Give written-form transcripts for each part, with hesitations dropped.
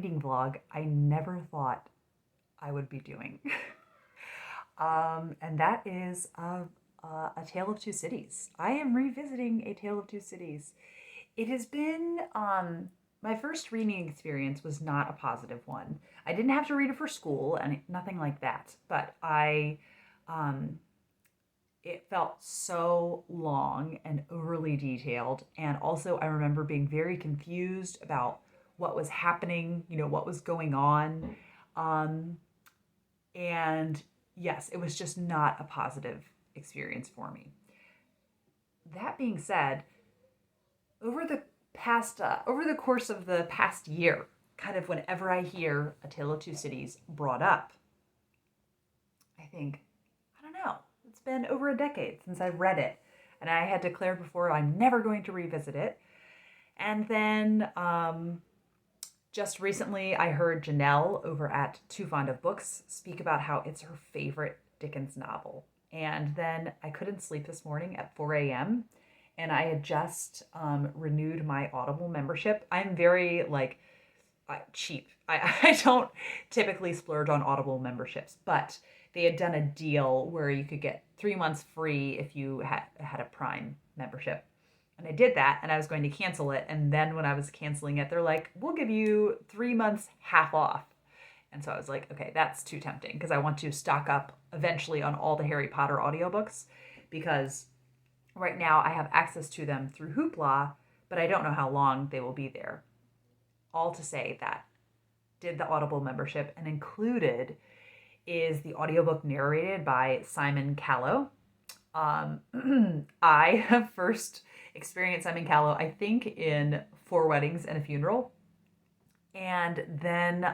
reading vlog I never thought I would be doing. And that is A Tale of Two Cities. I am revisiting A Tale of Two Cities. It has been, my first reading experience was not a positive one. I didn't have to read it for school and nothing like that, but um, it felt so long and overly detailed. And also, I remember being very confused about what was happening, what was going on. Um, and yes, it was just not a positive experience for me. That being said, over the course of the past year, kind of whenever I hear A Tale of Two Cities brought up, I think, I don't know, it's been over a decade since I've read it. And I had declared before I'm never going to revisit it. And then just recently, I heard Janelle over at Too Fond of Books speak about how it's her favorite Dickens novel. And then I couldn't sleep this morning at 4 a.m. And I had just renewed my Audible membership. I'm very cheap. I don't typically splurge on Audible memberships, but they had done a deal where you could get 3 months free if you had a Prime membership. And I did that, and I was going to cancel it. And then when I was canceling it, they're like, we'll give you 3 months half off. And so I was like, okay, that's too tempting because I want to stock up eventually on all the Harry Potter audiobooks because right now I have access to them through Hoopla, but I don't know how long they will be there. All to say that did the Audible membership, and included is the audiobook narrated by Simon Callow. I have first experienced Simon Callow, I think, in Four Weddings and a Funeral. And then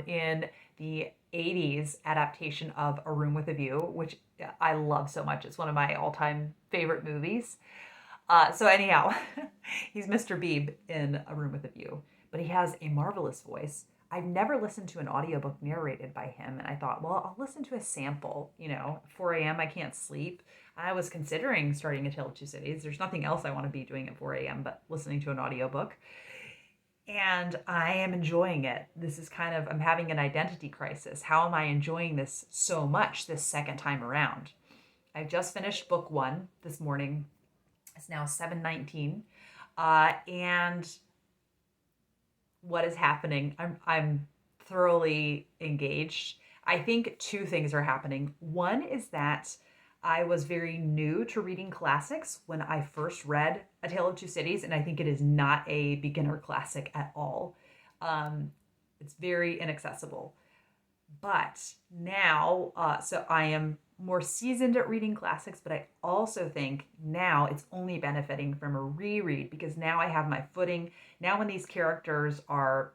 in the 80s adaptation of A Room with a View, which I love so much. It's one of my all-time favorite movies. So anyhow, he's Mr. Beebe in A Room with a View, but he has a marvelous voice. I've never listened to an audiobook narrated by him, and I thought, well, I'll listen to a sample. 4 a.m. I can't sleep. I was considering starting A Tale of Two Cities. There's nothing else I want to be doing at 4 a.m. but listening to an audiobook. And I am enjoying it. This is I'm having an identity crisis. How am I enjoying this so much this second time around? I just finished book 1 this morning. It's now 7:19. And what is happening? I'm thoroughly engaged. I think 2 things are happening. One is that I was very new to reading classics when I first read A Tale of Two Cities, and I think it is not a beginner classic at all. It's very inaccessible. But now, so I am more seasoned at reading classics, but I also think now it's only benefiting from a reread because now I have my footing. Now when these characters are,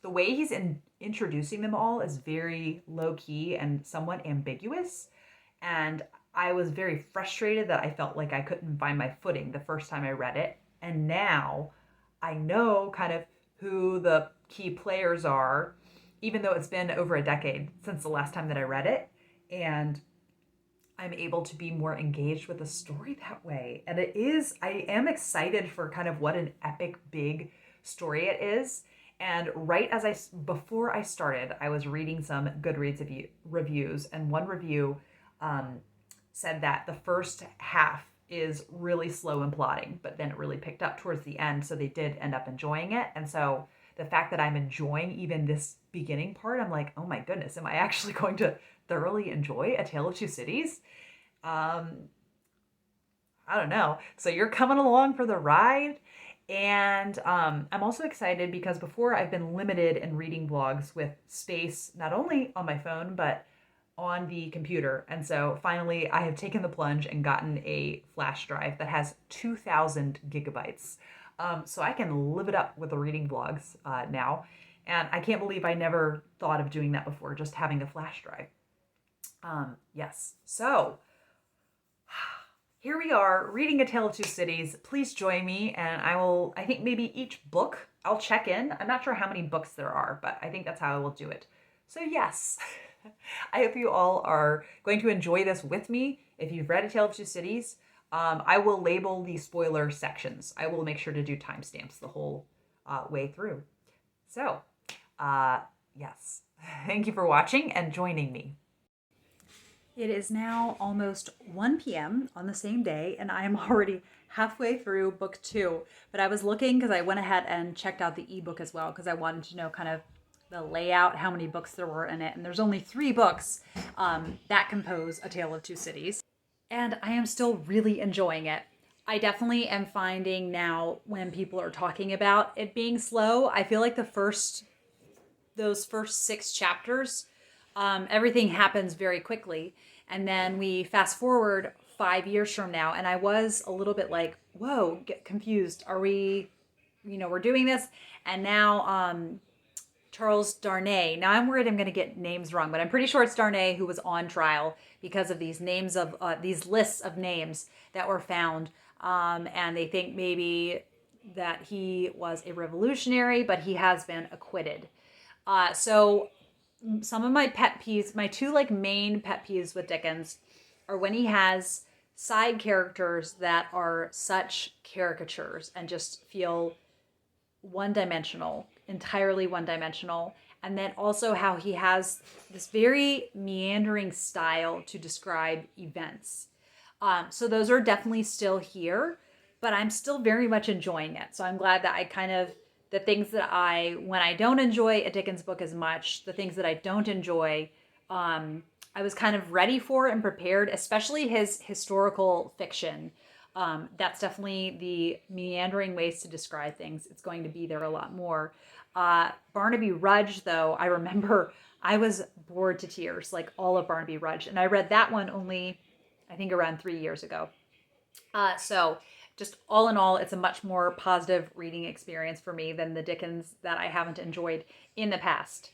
the way he's introducing them all is very low key and somewhat ambiguous. And I was very frustrated that I felt like I couldn't find my footing the first time I read it. And now I know kind of who the key players are, even though it's been over a decade since the last time that I read it. And I'm able to be more engaged with the story that way. And I am excited for kind of what an epic, big story it is. And before I started, I was reading some Goodreads reviews, and one review said that the first half is really slow and plotting, but then it really picked up towards the end. So they did end up enjoying it. And so the fact that I'm enjoying even this beginning part, I'm like, oh my goodness, am I actually going to thoroughly enjoy A Tale of Two Cities? I don't know. So you're coming along for the ride. And I'm also excited because before I've been limited in reading vlogs with space, not only on my phone, but on the computer. And so finally I have taken the plunge and gotten a flash drive that has 2,000 gigabytes. So I can live it up with the reading vlogs now. And I can't believe I never thought of doing that before, just having a flash drive. Yes. So here we are reading A Tale of Two Cities. Please join me, and I think maybe each book I'll check in. I'm not sure how many books there are, but I think that's how I will do it. So yes, I hope you all are going to enjoy this with me. If you've read A Tale of Two Cities, I will label the spoiler sections. I will make sure to do timestamps the whole way through. So Yes. Thank you for watching and joining me. It is now almost 1 p.m. on the same day, and I am already halfway through book 2. But I was looking because I went ahead and checked out the ebook as well because I wanted to know kind of the layout, how many books there were in it. And there's only 3 books that compose A Tale of Two Cities. And I am still really enjoying it. I definitely am finding now when people are talking about it being slow, I feel like those first 6 chapters, everything happens very quickly. And then we fast forward 5 years from now, and I was a little bit like, whoa, get confused. Are we, we're doing this? And now Charles Darnay. Now I'm worried I'm going to get names wrong, but I'm pretty sure it's Darnay who was on trial because of these names of these lists of names that were found. And they think maybe that he was a revolutionary, but he has been acquitted. So some of my pet peeves, my 2 like main pet peeves with Dickens are when he has side characters that are such caricatures and just feel one dimensional, entirely one dimensional. And then also how he has this very meandering style to describe events. So those are definitely still here, but I'm still very much enjoying it. So I'm glad that I kind of, the things that when I don't enjoy a Dickens book as much, the things that I don't enjoy, I was kind of ready for and prepared, especially his historical fiction. That's definitely the meandering ways to describe things. It's going to be there a lot more. Barnaby Rudge, though, I remember I was bored to tears, like all of Barnaby Rudge. And I read that one only, I think, around 3 years ago. So just all in all, it's a much more positive reading experience for me than the Dickens that I haven't enjoyed in the past.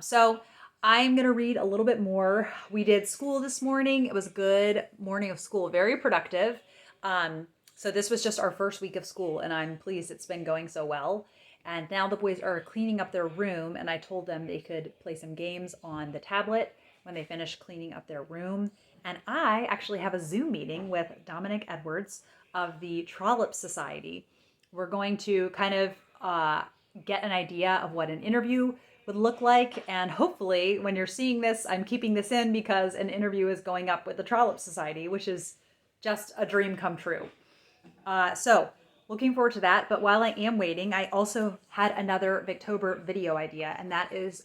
So I'm going to read a little bit more. We did school this morning. It was a good morning of school, very productive. So this was just our first week of school, and I'm pleased it's been going so well. And now the boys are cleaning up their room, and I told them they could play some games on the tablet when they finish cleaning up their room. And I actually have a Zoom meeting with Dominic Edwards of the Trollop Society. We're going to kind of get an idea of what an interview would look like. And hopefully, when you're seeing this, I'm keeping this in because an interview is going up with the Trollop Society, which is just a dream come true. So looking forward to that. But while I am waiting, I also had another Victober video idea, and that is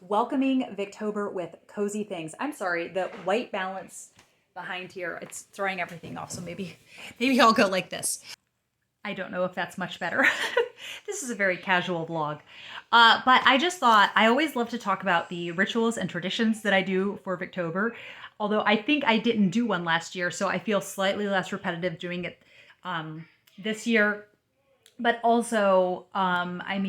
welcoming Victober with cozy things. I'm sorry, the white balance behind here, it's throwing everything off. So maybe I'll go like this. I don't know if that's much better. This is a very casual vlog. But I just thought, I always love to talk about the rituals and traditions that I do for Victober. Although I think I didn't do one last year, so I feel slightly less repetitive doing it this year. But also, I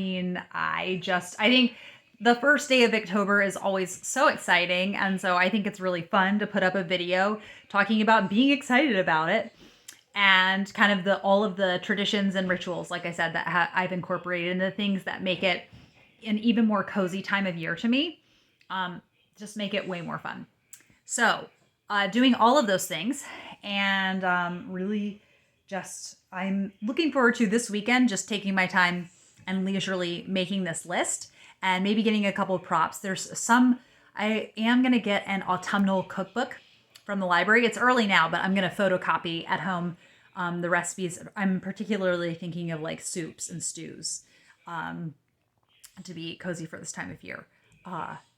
think the first day of October is always so exciting. And so I think it's really fun to put up a video talking about being excited about it and kind of all of the traditions and rituals, like I said, that I've incorporated, and the things that make it an even more cozy time of year to me, just make it way more fun. So doing all of those things, and really just, I'm looking forward to this weekend, just taking my time and leisurely making this list and maybe getting a couple of props. I am going to get an autumnal cookbook from the library. It's early now, but I'm going to photocopy at home the recipes. I'm particularly thinking of like soups and stews to be cozy for this time of year.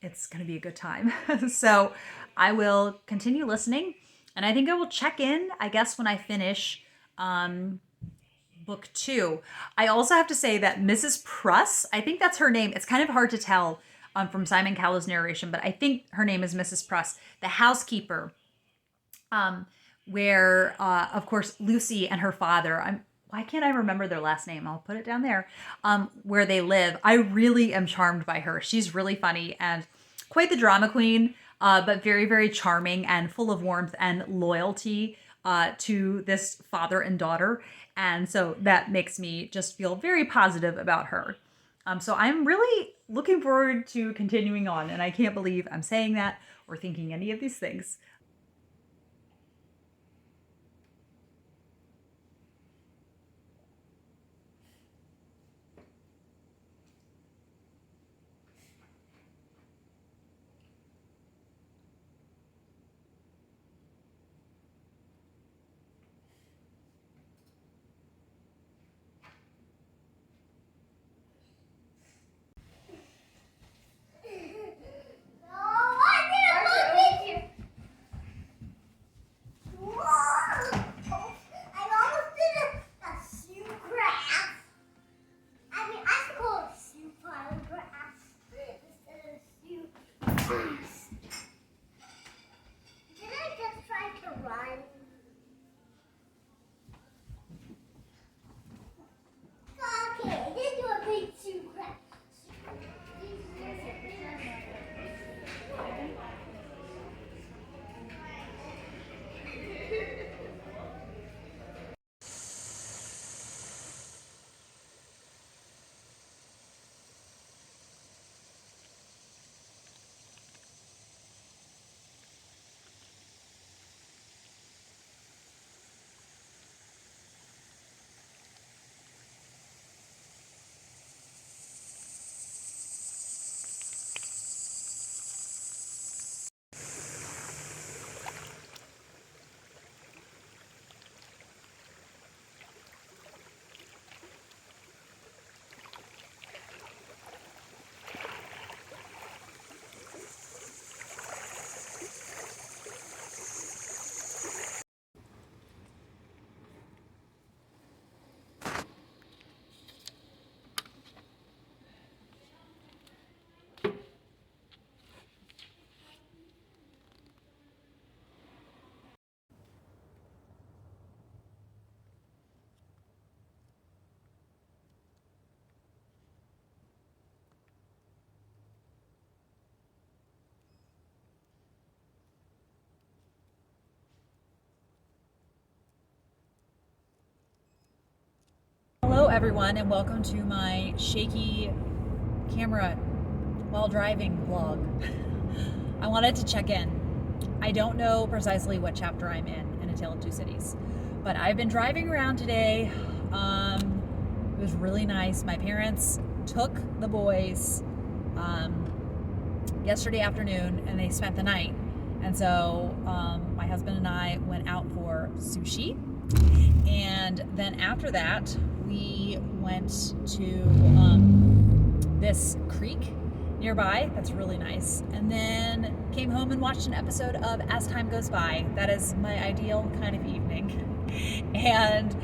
It's going to be a good time. So I will continue listening, and I think I will check in, I guess, when I finish book 2. I also have to say that Mrs. Pruss, I think that's her name. It's kind of hard to tell from Simon Cowell's narration, but I think her name is Mrs. Pruss, the housekeeper, where, of course, Lucy and her father, why can't I remember their last name? I'll put it down there, where they live. I really am charmed by her. She's really funny and quite the drama queen, but very, very charming and full of warmth and loyalty to this father and daughter. And so that makes me just feel very positive about her. So I'm really looking forward to continuing on, and I can't believe I'm saying that or thinking any of these things. everyone, and welcome to my shaky camera while driving vlog. I wanted to check in. I don't know precisely what chapter I'm in A Tale of Two Cities, but I've been driving around today. It was really nice. My parents took the boys yesterday afternoon and they spent the night. And so my husband and I went out for sushi. And then after that, we went to this creek nearby that's really nice. And then came home and watched an episode of As Time Goes By. That is my ideal kind of evening. And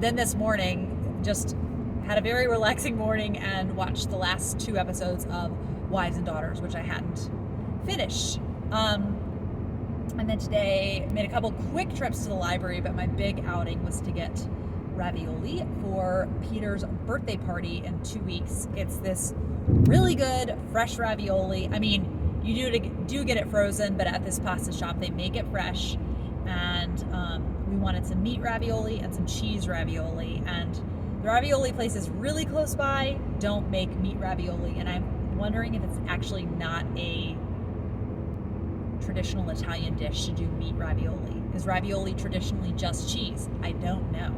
then this morning, just had a very relaxing morning and watched the last 2 episodes of Wives and Daughters, which I hadn't finished. And then today, made a couple quick trips to the library, but my big outing was to get ravioli for Peter's birthday party in 2 weeks. It's this really good fresh ravioli. I mean, you do get it frozen, but at this pasta shop, they make it fresh. And we wanted some meat ravioli and some cheese ravioli. And the ravioli place is really close by, don't make meat ravioli. And I'm wondering if it's actually not a traditional Italian dish to do meat ravioli. Is ravioli traditionally just cheese? I don't know.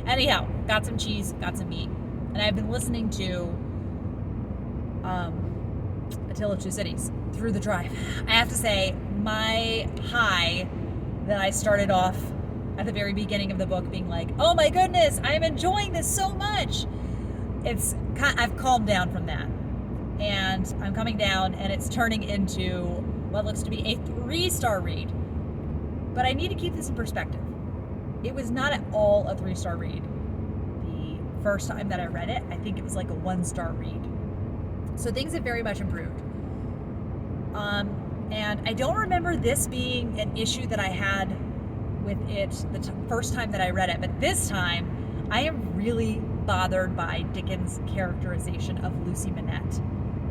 Anyhow, got some cheese, got some meat, and I've been listening to A Tale of Two Cities through the drive. I have to say, my high that I started off at the very beginning of the book being like, oh my goodness, I am enjoying this so much. I've calmed down from that. And I'm coming down and it's turning into what looks to be a 3-star read. But I need to keep this in perspective. It was not at all a 3-star read. The first time that I read it, I think it was like a 1-star read. So things have very much improved. And I don't remember this being an issue that I had with it the first time that I read it. But this time, I am really bothered by Dickens' characterization of Lucy Manette.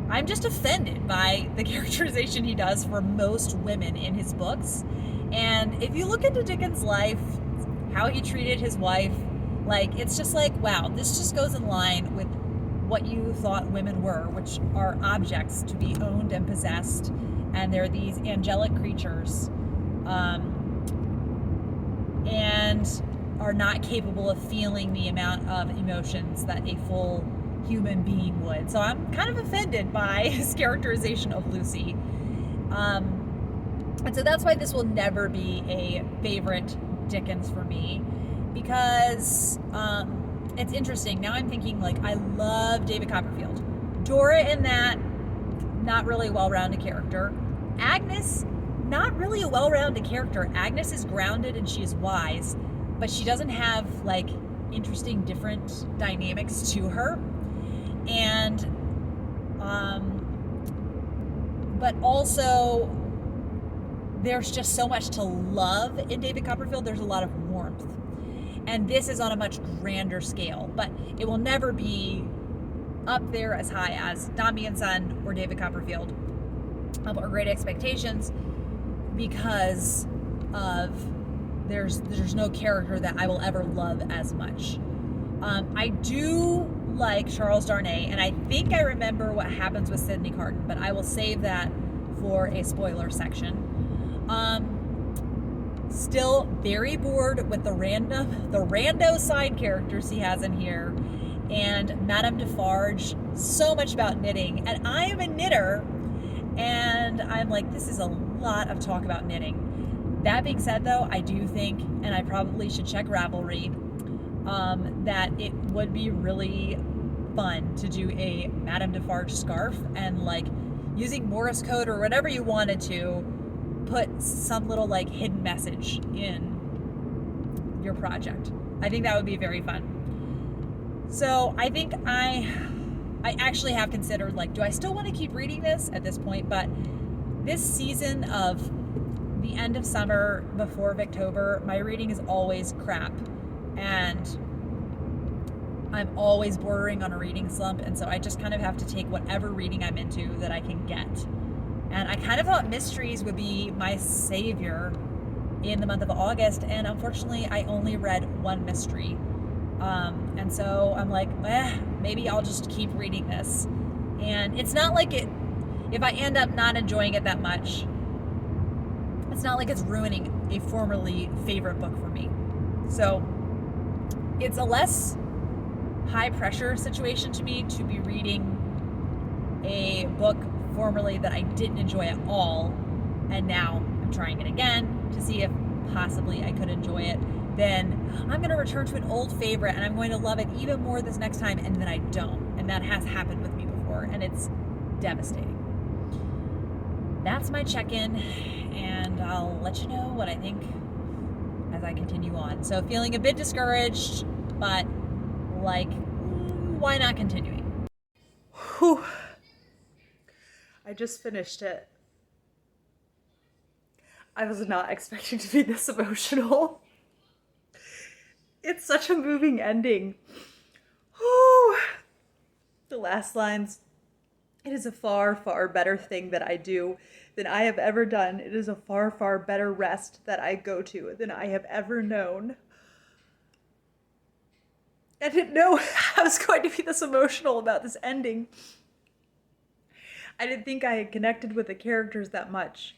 I'm just offended by the characterization he does for most women in his books. And if you look into Dickens' life, how he treated his wife, like, it's just like, wow, this just goes in line with what you thought women were, which are objects to be owned and possessed. And they're these angelic creatures, and are not capable of feeling the amount of emotions that a full human being would. So I'm kind of offended by his characterization of Lucy. And so that's why this will never be a favorite Dickens for me, because it's interesting. Now I'm thinking, like, I love David Copperfield. Dora in that, not really a well-rounded character. Agnes, not really a well-rounded character. Agnes is grounded and she is wise, but she doesn't have, like, interesting different dynamics to her. And but also there's just so much to love in David Copperfield. There's a lot of warmth, and this is on a much grander scale, but it will never be up there as high as Dombey and Son or David Copperfield or Great Expectations, because of there's no character that I will ever love as much. I do like Charles Darnay, and I think I remember what happens with Sidney Carton, but I will save that for a spoiler section. Still very bored with the rando side characters he has in here, and Madame Defarge, so much about knitting, and I am a knitter, and I'm like, this is a lot of talk about knitting. That being said, though, I do think, and I probably should check Ravelry, that it would be really fun to do a Madame Defarge scarf, and, like, using Morse code or whatever you wanted to put some little, like, hidden message in your project. I think that would be very fun. So I think I actually have considered, like, do I still want to keep reading this at this point? But this season of the end of summer before Victober, my reading is always crap, and I'm always bordering on a reading slump, and so I just kind of have to take whatever reading I'm into that I can get. And I kind of thought mysteries would be my savior in the month of August, and unfortunately I only read one mystery And so I'm like, maybe I'll just keep reading this. And it's not like if I end up not enjoying it that much, it's not like it's ruining a formerly favorite book for me. So it's a less high pressure situation to me to be reading a book formerly that I didn't enjoy at all, and now I'm trying it again to see if possibly I could enjoy it. Then I'm going to return to an old favorite and I'm going to love it even more this next time, and then I don't. And that has happened with me before, and it's devastating. That's my check-in, and I'll let you know what I think as I continue on. So feeling a bit discouraged, but like, why not continuing? Whew. I just finished it. I was not expecting to be this emotional. It's such a moving ending. Whew. The last lines. It is a far, far better thing that I do than I have ever done. It is a far, far better rest that I go to than I have ever known. I didn't know I was going to be this emotional about this ending. I didn't think I had connected with the characters that much.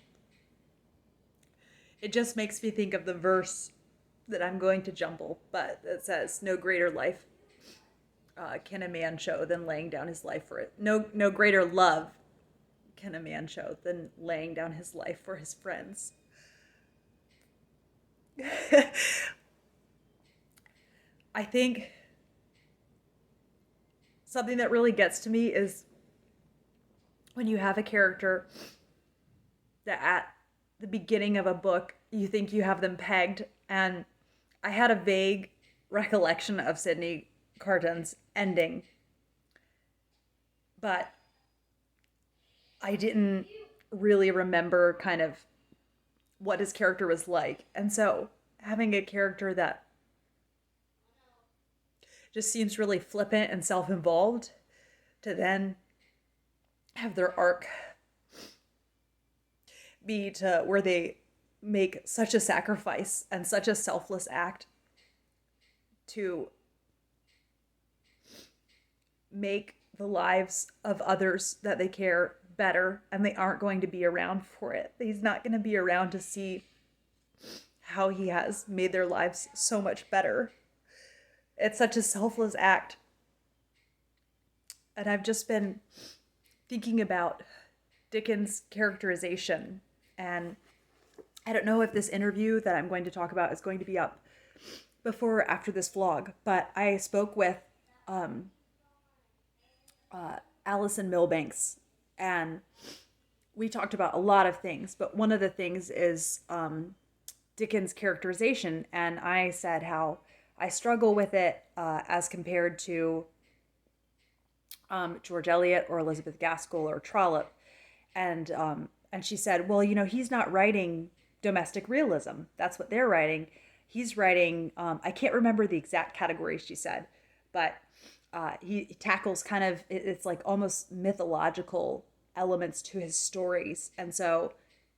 It just makes me think of the verse that I'm going to jumble, but it says, "No greater life can a man show than laying down his life for it. No greater love can a man show than laying down his life for his friends." I think something that really gets to me is when you have a character that at the beginning of a book you think you have them pegged, and I had a vague recollection of Sidney Carton's ending, but I didn't really remember kind of what his character was like. And so having a character that just seems really flippant and self-involved to then have their arc be to where they make such a sacrifice and such a selfless act to make the lives of others that they care better, and they aren't going to be around for it. He's not going to be around to see how he has made their lives so much better. It's such a selfless act. And I've just been thinking about Dickens' characterization, and I don't know if this interview that I'm going to talk about is going to be up before or after this vlog, but I spoke with Alison Milbanks, and we talked about a lot of things, but one of the things is Dickens' characterization, and I said how I struggle with it as compared to George Eliot or Elizabeth Gaskell or Trollope, and she said, well, you know, he's not writing domestic realism. That's what they're writing. He's writing, I can't remember the exact category she said, but he tackles kind of, it's like almost mythological elements to his stories. And so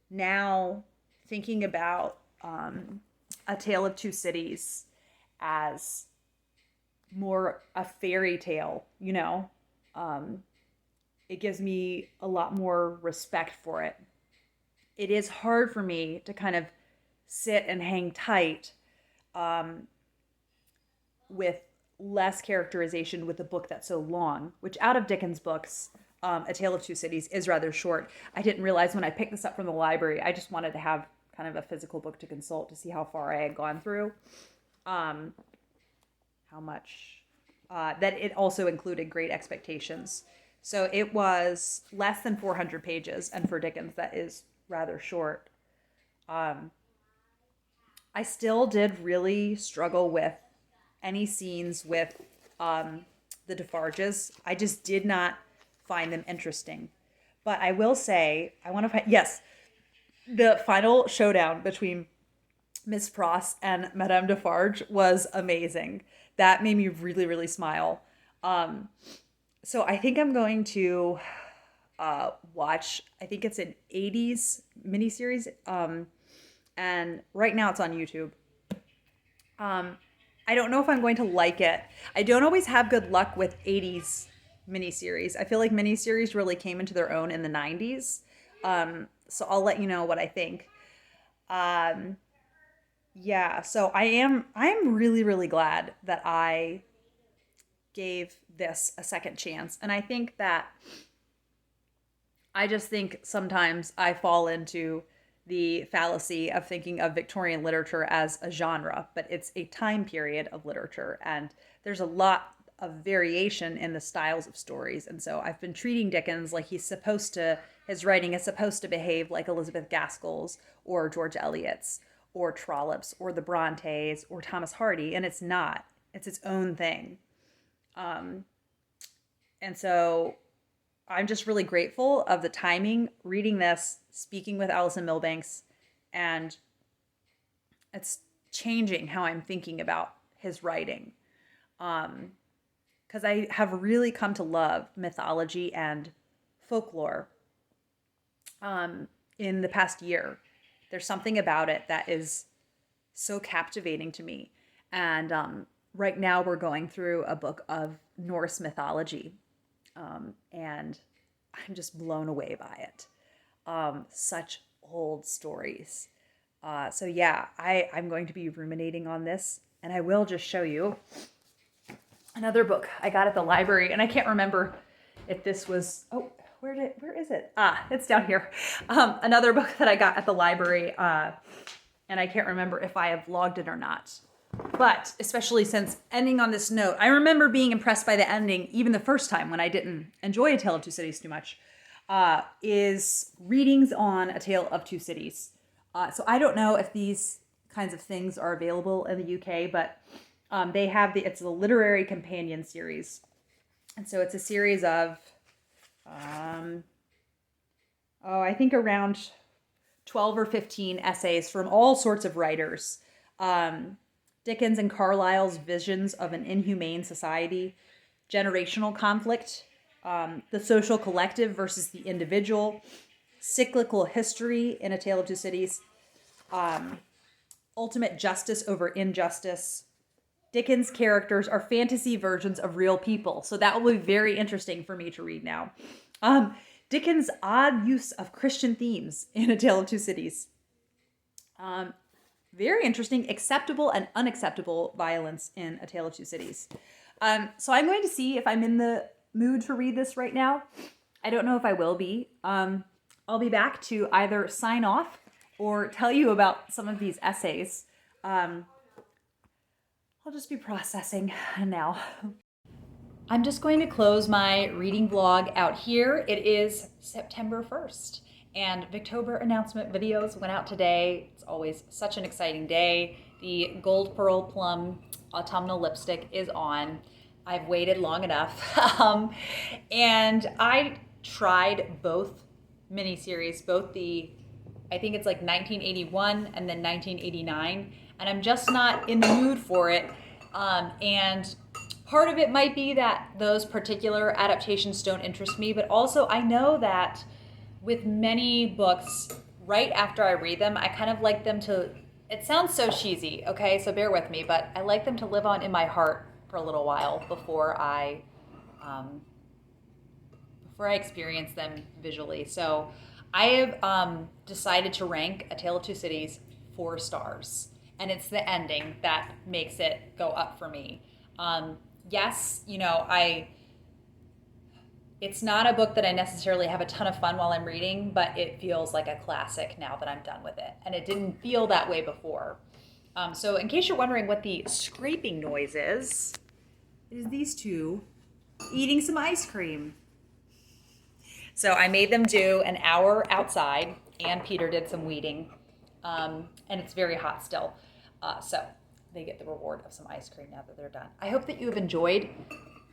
now thinking about A Tale of Two Cities as more a fairy tale, you know, it gives me a lot more respect for it. It is hard for me to kind of sit and hang tight with less characterization with a book that's so long, which out of Dickens' books, A Tale of Two Cities is rather short. I didn't realize when I picked this up from the library, I just wanted to have kind of a physical book to consult to see how far I had gone through. How much, that it also included Great Expectations. So it was less than 400 pages, and for Dickens, that is rather short. I still did really struggle with any scenes with the Defarges. I just did not find them interesting. But I will say, I want to find, yes, the final showdown between Miss Pross and Madame Defarge was amazing. That made me really, really smile. So I think I'm going to watch, I think it's an 80s miniseries. And right now it's on YouTube. I don't know if I'm going to like it. I don't always have good luck with 80s miniseries. I feel like miniseries really came into their own in the 90s. So I'll let you know what I think. Um, yeah, so I'm really, really glad that I gave this a second chance. And I think that I just think sometimes I fall into the fallacy of thinking of Victorian literature as a genre, but it's a time period of literature. And there's a lot of variation in the styles of stories. And so I've been treating Dickens like his writing is supposed to behave like Elizabeth Gaskell's or George Eliot's or Trollope's or the Brontes or Thomas Hardy. And it's not, it's its own thing. Um, and so I'm just really grateful of the timing, reading this, speaking with Allison Milbanks, and it's changing how I'm thinking about his writing. Because I have really come to love mythology and folklore in the past year. There's something about it that is so captivating to me. And right now we're going through a book of Norse mythology. And I'm just blown away by it. Such old stories. So yeah, I'm going to be ruminating on this, and I will just show you another book I got at the library, and I can't remember if this was, where is it? It's down here. Another book that I got at the library, and I can't remember if I have logged it or not. But especially since ending on this note, I remember being impressed by the ending, even the first time when I didn't enjoy A Tale of Two Cities too much, is readings on A Tale of Two Cities. So I don't know if these kinds of things are available in the UK, but they have it's a literary companion series. And so it's a series of, I think around 12 or 15 essays from all sorts of writers. Dickens and Carlyle's visions of an inhumane society, generational conflict, the social collective versus the individual, cyclical history in A Tale of Two Cities, ultimate justice over injustice. Dickens' characters are fantasy versions of real people, so that will be very interesting for me to read now. Dickens' odd use of Christian themes in A Tale of Two Cities. Very interesting, acceptable and unacceptable violence in A Tale of Two Cities. So I'm going to see if I'm in the mood to read this right now. I don't know if I will be. I'll be back to either sign off or tell you about some of these essays. I'll just be processing now. I'm just going to close my reading vlog out here. It is September 1st. And Victober announcement videos went out today. It's always such an exciting day. The Gold Pearl Plum Autumnal Lipstick is on. I've waited long enough. And I tried both miniseries, I think it's like 1981 and then 1989. And I'm just not in the mood for it. And part of it might be that those particular adaptations don't interest me, but also I know that with many books, right after I read them, I kind of like them to, it sounds so cheesy, okay, so bear with me, but I like them to live on in my heart for a little while before I experience them visually. So I have decided to rank A Tale of Two Cities 4 stars, and it's the ending that makes it go up for me. Yes, it's not a book that I necessarily have a ton of fun while I'm reading, but it feels like a classic now that I'm done with it. And it didn't feel that way before. So in case you're wondering what the scraping noise is, it is these two eating some ice cream. So I made them do an hour outside, and Peter did some weeding. And it's very hot still. So they get the reward of some ice cream now that they're done. I hope that you have enjoyed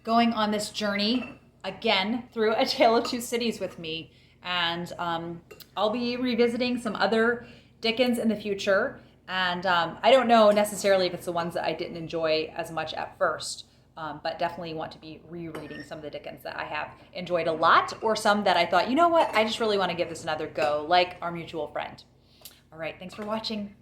going on this journey again through A Tale of Two Cities with me, and I'll be revisiting some other Dickens in the future, and I don't know necessarily if it's the ones that I didn't enjoy as much at first, but definitely want to be rereading some of the Dickens that I have enjoyed a lot, or some that I thought, you know what, I just really want to give this another go, like Our Mutual Friend. All right, thanks for watching.